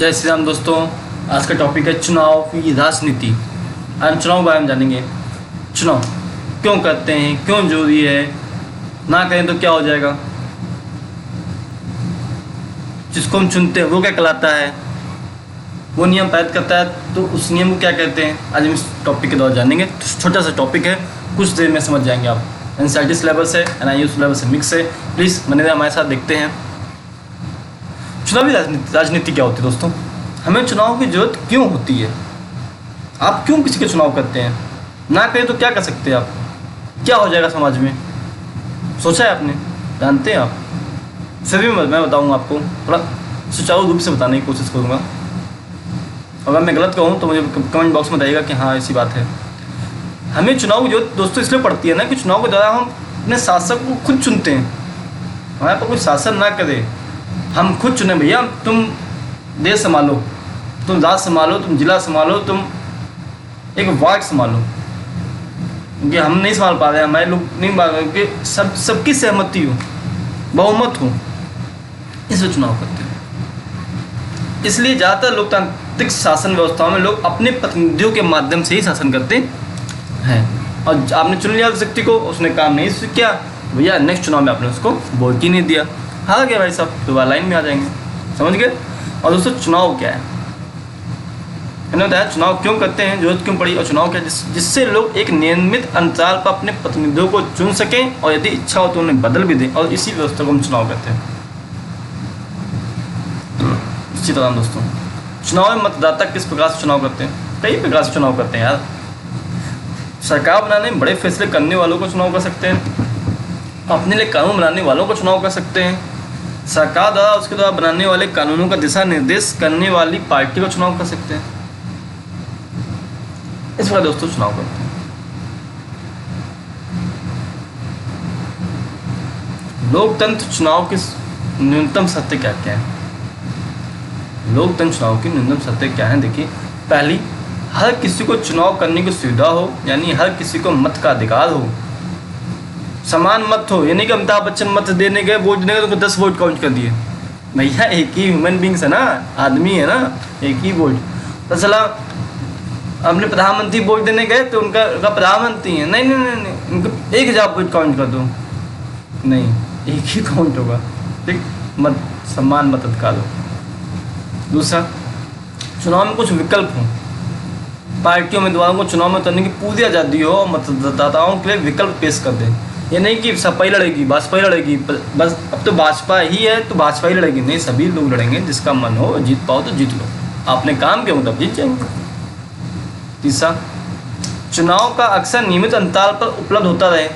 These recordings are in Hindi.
जय श्री राम दोस्तों। आज का टॉपिक है चुनाव की राजनीति। आज चुनाव के बारे में जानेंगे। चुनाव क्यों करते हैं, क्यों जरूरी है, ना करें तो क्या हो जाएगा, जिसको हम चुनते हैं वो क्या कहलाता है, वो नियम पारित करता है तो उस नियम को क्या कहते हैं, आज हम इस टॉपिक के द्वारा जानेंगे। तो छोटा सा टॉपिक है, कुछ देर में समझ जाएंगे आप। NCERT सिलेबस है, NIU सिलेबस है, मिक्स है। प्लीज़ बने रहिए हमारे साथ, देखते हैं चुनावी राजनीति क्या होती है। दोस्तों, हमें चुनाव की जरूरत क्यों होती है, आप क्यों किसी के चुनाव करते हैं, ना करें तो क्या कर सकते हैं आप, क्या हो जाएगा समाज में, सोचा है आपने, जानते हैं आप? सभी मैं बताऊंगा आपको, थोड़ा सुचारू रूप से बताने की कोशिश करूंगा। अगर मैं गलत कहूँ तो मुझे कमेंट बॉक्स में बताइएगा कि हाँ ऐसी बात है। हमें चुनाव की जरूरत दोस्तों इसलिए पड़ती है ना कि चुनाव के दौरान हम अपने शासक को खुद चुनते हैं। हमारे पर कोई शासन ना करे, हम खुद चुने भैया, तुम देश संभालो, तुम राज्य संभालो, तुम जिला संभालो, तुम एक वार्ड संभालो, क्योंकि हम नहीं संभाल पा रहे हैं, हमारे लोग नहीं संभाल रहे, क्योंकि सबकी सहमति हो, बहुमत हो, इसलिए चुनाव करते हैं। इसलिए ज़्यादातर लोकतांत्रिक शासन व्यवस्थाओं में लोग अपने प्रतिनिधियों के माध्यम से ही शासन करते हैं। और आपने चुन लिया व्यक्ति को, उसने काम नहीं किया भैया, नेक्स्ट चुनाव में आपने उसको वोट ही नहीं दिया, हार गया भाई साहब, दोबारा लाइन में आ जाएंगे। समझ गए? और दोस्तों, चुनाव क्या है, मैंने बताया चुनाव क्यों करते हैं, जरूरत क्यों पड़ी, और चुनाव क्या है जिससे लोग एक नियमित अंतराल पर अपने प्रतिनिधियों को चुन सकें और यदि इच्छा हो तो उन्हें बदल भी दें, और इसी व्यवस्था को हम चुनाव करते हैं। इसी तरह दोस्तों, चुनाव में मतदाता किस प्रकार से चुनाव करते हैं, कई प्रकार से चुनाव करते हैं यार। सरकार बनाने में बड़े फैसले करने वालों को चुनाव कर सकते हैं, अपने लिए कानून बनाने वालों को चुनाव कर सकते हैं, सरकार द्वारा उसके द्वारा बनाने वाले कानूनों का दिशा निर्देश करने वाली पार्टी को चुनाव कर सकते हैं। इस प्रकार दोस्तों चुनाव करते हैं। लोकतंत्र चुनाव की न्यूनतम शर्तें क्या क्या है, लोकतंत्र चुनाव की न्यूनतम शर्तें क्या हैं? देखिए, पहली, हर किसी को चुनाव करने की सुविधा हो, यानी हर किसी को मत का अधिकार हो, समान मत हो। यानी कि अमिताभ बच्चन मत देने गए, वोट देने गए तो 10 वोट काउंट कर दिए। भैया एक ही ह्यूमन बींग्स है ना, आदमी है ना, एक ही वोट। तो चला अपने प्रधानमंत्री वोट देने गए तो उनका प्रधानमंत्री है, नहीं नहीं नहीं नहीं, उनको 1000 वोट काउंट कर दो, नहीं, एक ही काउंट होगा, ठीक, मत समान मत अधिकार हो। दूसरा, चुनाव में कुछ विकल्प हो, पार्टियों उम्मीदवारों को चुनाव में उतरने की पूरी आज़ादी हो, मतदाताओं के लिए विकल्प पेश कर दें। ये नहीं कि सपा ही लड़ेगी, भाजपा ही लड़ेगी, बस अब तो भाजपा ही है तो भाजपा ही लड़ेगी, नहीं, सभी लोग लड़ेंगे, जिसका मन हो, जीत पाओ तो जीत लो, आपने काम किया तब जीत जाएंगे। तीसरा, चुनाव का अक्सर नियमित अंतराल पर उपलब्ध होता रहे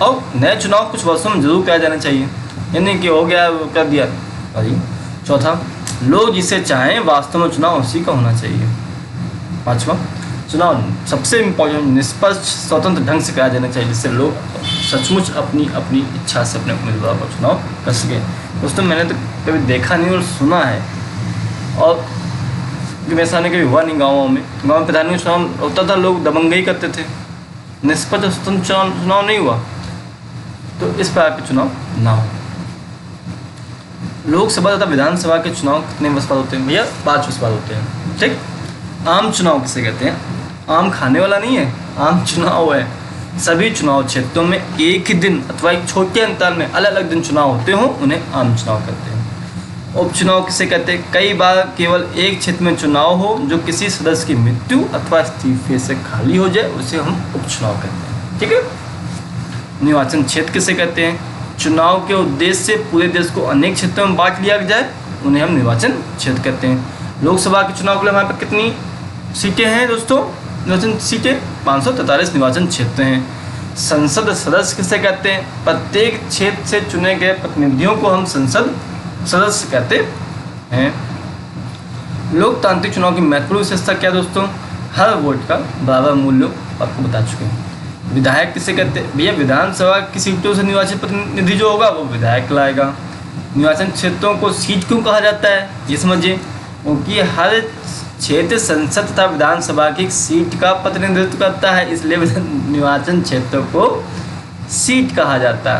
और नए चुनाव कुछ वर्षों में जरूर किया जाना चाहिए, ये नहीं कि हो गया कर दिया भाई। चौथा, लोग जिसे चाहें वास्तव में चुनाव उसी का होना चाहिए। पाँचवा, चुनाव सबसे इम्पोर्टेंट निष्पक्ष स्वतंत्र ढंग से कराया जाना चाहिए, जिससे लोग सचमुच अपनी अपनी इच्छा से अपने उम्मीदवार का चुनाव कर सकें। दोस्तों, मैंने तो कभी देखा नहीं और सुना है, और वैसा नहीं कभी हुआ नहीं। गाँव में प्रधानमंत्री चुनाव होता था, लोग दबंगई करते थे, निष्पक्ष स्वतंत्र चुनाव नहीं हुआ, तो इस प्रकार के चुनाव ना हो। लोकसभा तथा विधानसभा के चुनाव कितने वर्ष बाद होते हैं भैया? 5 वर्ष बाद होते हैं, ठीक। आम चुनाव किसे कहते हैं? आम खाने वाला नहीं है, आम चुनाव है। सभी चुनाव क्षेत्रों में एक ही दिन अथवा एक छोटे अंतराल में अलग अलग दिन चुनाव होते हों, उन्हें आम चुनाव कहते हैं। उपचुनाव किसे कहते हैं? कई बार केवल एक क्षेत्र में चुनाव हो जो किसी सदस्य की मृत्यु अथवा इस्तीफे से खाली हो जाए, उसे हम उपचुनाव कहते हैं, ठीक है। निर्वाचन क्षेत्र किसे कहते हैं? चुनाव के उद्देश्य से पूरे देश को अनेक क्षेत्रों में बांट लिया जाए, उन्हें हम निर्वाचन क्षेत्र कहते हैं। लोकसभा के चुनाव के लिए हमारे पास कितनी सीटें हैं दोस्तों? निर्वाचन सीटें 543 निर्वाचन क्षेत्र हैं। संसद सदस्य किसे कहते हैं? प्रत्येक क्षेत्र से चुने गए प्रतिनिधियों को हम संसद सदस्य कहते हैं। लोकतांत्रिक चुनाव की महत्वपूर्ण विशेषता क्या दोस्तों? हर वोट का बराबर मूल्य आपको बता चुके हैं। विधायक किसे कहते हैं? भैया विधानसभा की सीटों से निर्वाचित प्रतिनिधि जो होगा वो विधायक लाएगा। निर्वाचन क्षेत्रों को सीट क्यों कहा जाता है ये समझिए, क्योंकि हर क्षेत्र संसद तथा विधानसभा की सीट का प्रतिनिधित्व करता है, इसलिए निर्वाचन क्षेत्रों को सीट कहा जाता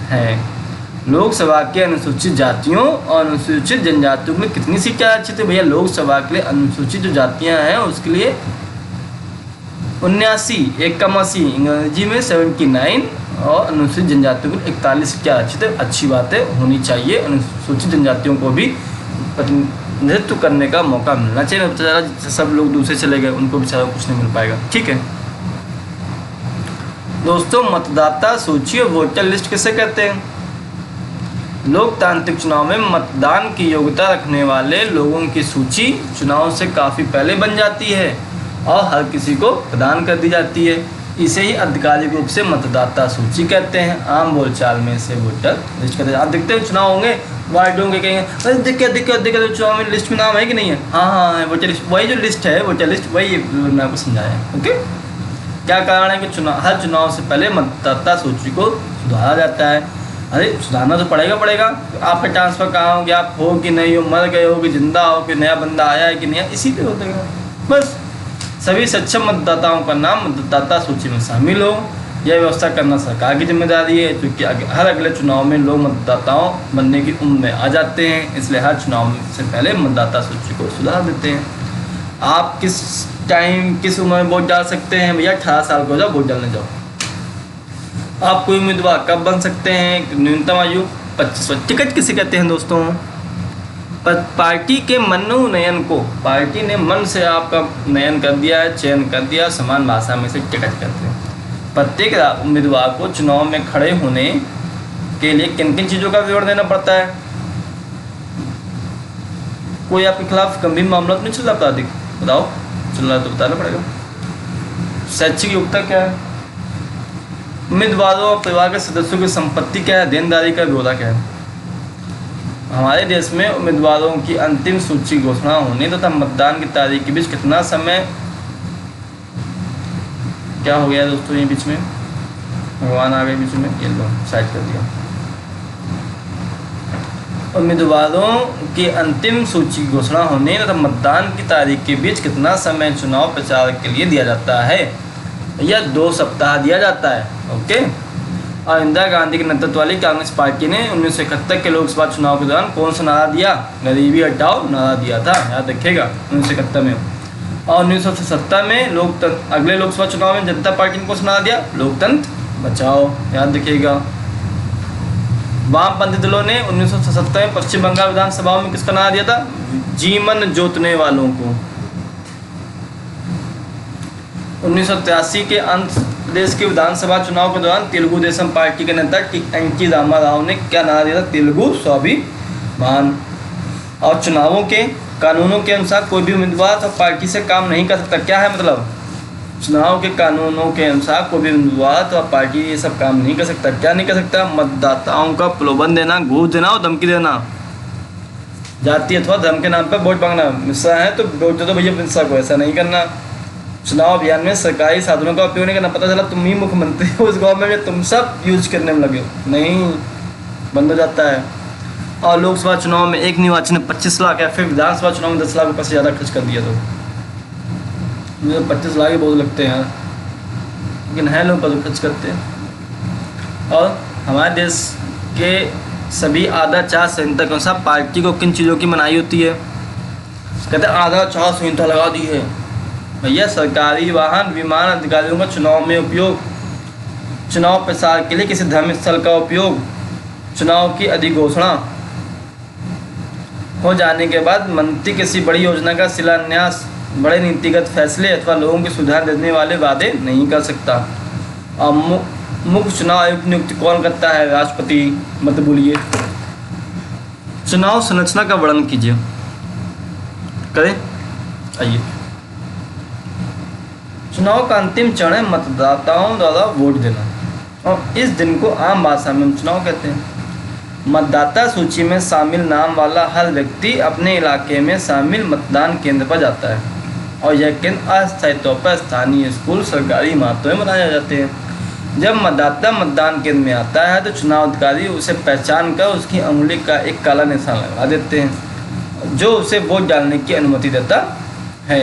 है। लोकसभा के अनुसूचित जातियों और अनुसूचित जनजातियों के लिए कितनी सीटें आरक्षित है? भैया लोकसभा के लिए अनुसूचित जो जातियां हैं उसके लिए 79, 81, अंग्रेजी में 79, और अनुसूचित जनजातियों को 41 सीटें आरक्षित है। अच्छी बात है, होनी चाहिए। अनुसूचित जनजातियों को भी प्रतिनिधित्व करने का मौका मिलना चाहिए। बेचारा सब लोग दूसरे चले गए, उनको बेचारा कुछ नहीं मिल पाएगा। ठीक है दोस्तों, मतदाता सूची और वोटर लिस्ट किसे कहते हैं? लोकतांत्रिक चुनाव में मतदान की योग्यता रखने वाले लोगों की सूची चुनाव से काफ़ी पहले बन जाती है और हर किसी को प्रदान कर दी जाती है। इसे ही आधिकारिक रूप से मतदाता सूची कहते हैं। आम बोलचाल में इसे वोटर लिस्ट कहते हैं। आप देखते हैं चुनाव होंगे, वार्डों के कहेंगे अरे दिक्कत चुनाव में लिस्ट में नाम है कि नहीं है? हाँ है वोटर लिस्ट, वही जो लिस्ट है वोटर लिस्ट, वही मैं आपको समझाया। ओके, क्या कारण है कि हर चुनाव से पहले मतदाता सूची को सुधारा जाता है? अरे सुधारना तो पड़ेगा। आपका ट्रांसफ़र कहाँ हो गया, आप हो कि नहीं हो, मर गए हो कि जिंदा हो, कि नया बंदा आया है कि नहीं, इसीलिए होता है। बस सभी सक्षम मतदाताओं का नाम मतदाता सूची में शामिल हो, यह व्यवस्था करना सरकार की जिम्मेदारी है, क्योंकि हर अगले चुनाव में लोग मतदाताओं बनने की उम्र में आ जाते हैं। इसलिए हर चुनाव से पहले मतदाता सूची को सुधार देते हैं। आप किस टाइम किस उम्र में वोट डाल सकते हैं? भैया 18 साल को जाओ वोट डालने जाओ। आप कोई उम्मीदवार कब बन सकते हैं? न्यूनतम आयु 25 वर्ष। टिकट किसे कहते हैं दोस्तों? पार्टी के मनोनयन को, पार्टी ने मन से आपका नयन कर दिया है, चयन कर दिया, समान भाषा में से टिकट कहते हैं। प्रत्येक उम्मीदवार को चुनाव में खड़े होने के लिए किन किन चीज़ों का विवरण देना पड़ता है? कोई आपके खिलाफ गंभीर मामला तो नहीं चल रहा आपराधिक? बताओ, चल रहा तो बताना पड़ेगा। शैक्षिक योग्यता क्या है? उम्मीदवारों और परिवार के सदस्यों की संपत्ति क्या है? देनदारी का ब्यौरा क्या है? हमारे देश में उम्मीदवारों की अंतिम सूची घोषणा होने तथा मतदान की तारीख के बीच कितना समय, क्या हो गया दोस्तों ये बीच में, भगवान आ गए बीच में, ये लो साइड कर दिया। उम्मीदवारों की अंतिम सूची घोषणा होने तथा मतदान की तारीख के बीच कितना समय चुनाव प्रचार के लिए दिया जाता है? यह 2 सप्ताह दिया जाता है। ओके, और इंदिरा गांधी के नेतृत्व वाली कांग्रेस पार्टी ने 1971 के लोकसभा चुनाव के दौरान कौन सा नारा दिया? गरीबी हटाओ नारा दिया था, याद रखिएगा, 1971 में। और 1977 में अगले लोकसभा चुनाव में जनता पार्टी ने कौन सा नारा दिया? लोकतंत्र बचाओ, याद रखिएगा। वामपंथी दलों ने 1977 में पश्चिम बंगाल विधानसभा में किसका नारा दिया था? जीवन जोतने वालों को। 1983 के अंत प्रदेश के विधानसभा चुनाव के दौरान तेलुगु देशम पार्टी के नेता एन.टी. रामाराव ने क्या नारा दिया था? तेलुगु स्वाभिमान। और चुनावों के कानूनों के अनुसार कोई भी उम्मीदवार तो पार्टी से काम नहीं कर सकता। क्या है मतलब? चुनाव के कानूनों के अनुसार कोई भी उम्मीदवार तो पार्टी ये सब काम नहीं कर सकता। क्या नहीं कर सकता? मतदाताओं का प्रलोभन देना, घूस देना और धमकी देना, जाति अथवा धर्म के नाम पर वोट मांगना। मिस्सा है तो वोट दे दो भैया, मिस्सा को ऐसा नहीं करना। चुनाव अभियान में सरकारी साधनों का उपयोग नहीं करना। पता चला तुम ही मुख्यमंत्री हो उस गाँव में, तुम सब यूज करने में लगे हो, नहीं, बंद हो जाता है। और लोकसभा चुनाव में एक निर्वाचन में 25 लाख या फिर विधानसभा चुनाव में 10 लाख रुपये से ज़्यादा खर्च कर दिया तो मुझे 25 लाख ही बहुत लगते हैं, लेकिन है लोग पर खर्च करते हैं। और हमारे देश के सभी आधार चार संहिता के अनुसार पार्टी को किन चीज़ों की मनाही होती है? कहते हैं आधार चार संहिता लगा दी है भैया। सरकारी वाहन विमान अधिकारियों का चुनाव में उपयोग, चुनाव प्रचार के लिए किसी धर्म स्थल का उपयोग, चुनाव की अधिघोषणा हो जाने के बाद मंत्री किसी बड़ी योजना का शिलान्यास, बड़े नीतिगत फैसले अथवा लोगों की सुधार देने वाले वादे नहीं कर सकता। और मुख्य चुनाव आयुक्त नियुक्ति कौन करता है? राष्ट्रपति। मत बोलिए। चुनाव संरचना का वर्णन कीजिए, करें, आइए। चुनाव का अंतिम चरण है मतदाताओं द्वारा वोट देना, और इस दिन को आम भाषा में हम चुनाव कहते हैं। मतदाता सूची में शामिल नाम वाला हर व्यक्ति अपने इलाके में शामिल मतदान केंद्र पर जाता है, और यह केंद्र अस्थायी तौर पर स्थानीय स्कूल, सरकारी इमारतों में बनाए जाते हैं। जब मतदाता मतदान केंद्र में आता है तो चुनाव अधिकारी उसे पहचान कर उसकी उंगली का एक काला निशान लगा देते हैं, जो उसे वोट डालने की अनुमति देता है।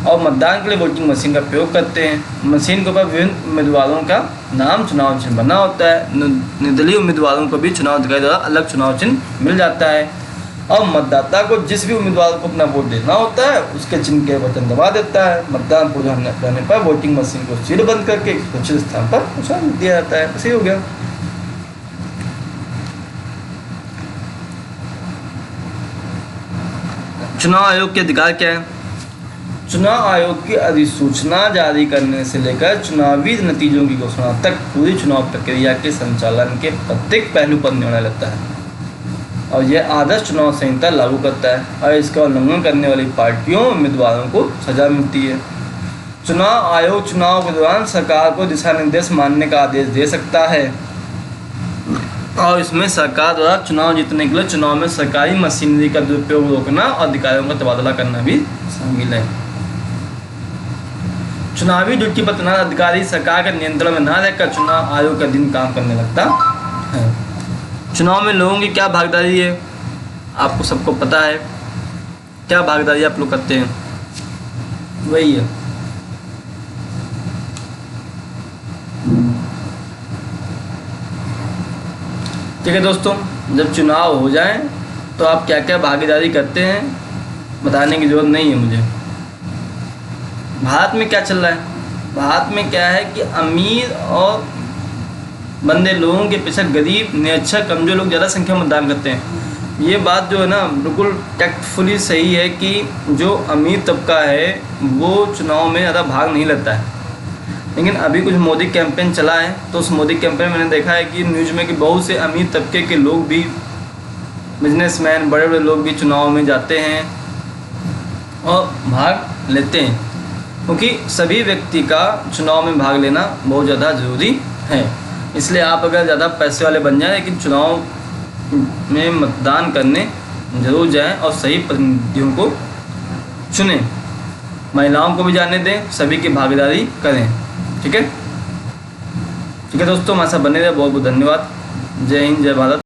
और मतदान के लिए वोटिंग मशीन का प्रयोग करते हैं। मशीन के ऊपर विभिन्न उम्मीदवारों का नाम, चुनाव चिन्ह बना होता है। निर्दलीय उम्मीदवारों को भी चुनाव अधिकारी द्वारा अलग चुनाव चिन्ह मिल जाता है और मतदाता को जिस भी उम्मीदवार को अपना वोट देना होता है उसके चिन्ह के बटन दबा देता है। मतदान पूरा होने पर वोटिंग मशीन को सील बंद करके सुरक्षित स्थान पर पहुँचा दिया जाता है। ऐसे ही हो गया। चुनाव आयोग के अधिकार क्या है? चुनाव आयोग की अधिसूचना जारी करने से लेकर चुनावी नतीजों की घोषणा तक पूरी चुनाव प्रक्रिया के संचालन के प्रत्येक पहलू पर निर्णय लेता है और यह आदर्श चुनाव संहिता लागू करता है और इसका उल्लंघन करने वाली पार्टियों उम्मीदवारों को सजा मिलती है। चुनाव आयोग चुनाव के दौरान सरकार को दिशा निर्देश मानने का आदेश दे सकता है और इसमें सरकार द्वारा चुनाव जीतने के लिए चुनाव में सरकारी मशीनरी का दुरुपयोग रोकना और अधिकारियों का तबादला करना भी शामिल है। चुनावी ड्यूटी पर तैनात अधिकारी सरकार के नियंत्रण में न रहकर चुनाव आयोग का दिन काम करने लगता है। चुनाव में लोगों की क्या भागीदारी है, आपको सबको पता है। क्या भागीदारी आप लोग करते हैं, वही है। ठीक है दोस्तों, जब चुनाव हो जाए तो आप क्या क्या भागीदारी करते हैं बताने की ज़रूरत नहीं है मुझे। भारत में क्या चल रहा है? भारत में क्या है कि अमीर और बंदे लोगों के पीछे गरीब, निरक्षर, कमजोर लोग ज़्यादा संख्या में मतदान करते हैं। ये बात जो है ना बिल्कुल टैक्टफुली सही है कि जो अमीर तबका है वो चुनाव में ज़्यादा भाग नहीं लेता है। लेकिन अभी कुछ मोदी कैंपेन चला है तो उस मोदी कैंपेन में मैंने देखा है कि न्यूज़ में कि बहुत से अमीर तबके के लोग भी, बिजनेसमैन, बड़े बड़े लोग भी चुनाव में जाते हैं और भाग लेते हैं, क्योंकि सभी व्यक्ति का चुनाव में भाग लेना बहुत ज़्यादा ज़रूरी है। इसलिए आप अगर ज़्यादा पैसे वाले बन जाएं लेकिन चुनाव में मतदान करने ज़रूर जाएं और सही प्रतिनिधियों को चुनें। महिलाओं को भी जाने दें, सभी की भागीदारी करें। ठीक है दोस्तों, हमारे साथ बने रहे। बहुत बहुत धन्यवाद। जय हिंद, जय भारत।